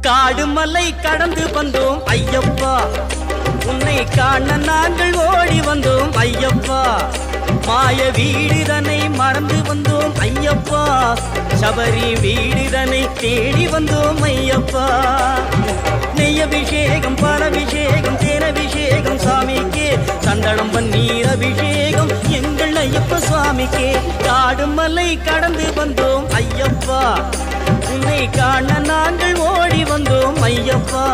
காடு மலை கடந்து வந்தோம் ஐயப்பா, உன்னை காண நாங்கள் ஓடி வந்தோம் ஐயப்பா. மாய வீடுதனை மறந்து வந்தோம் ஐயப்பா, சபரி வீடுதனை தேடி வந்தோம் ஐயப்பா. நெய்யபிஷேகம் பாலபிஷேகம் தேனபிஷேகம் சாமிக்கே, சந்தனம் பன்னீர் அபிஷேகம் எங்கள் ஐயப்ப சுவாமிக்கே. காடு மலை கடந்து வந்தோம் ஐயப்பா, உன்னை காண நாங்கள் ஓடி வந்தோம் ஐயப்பா.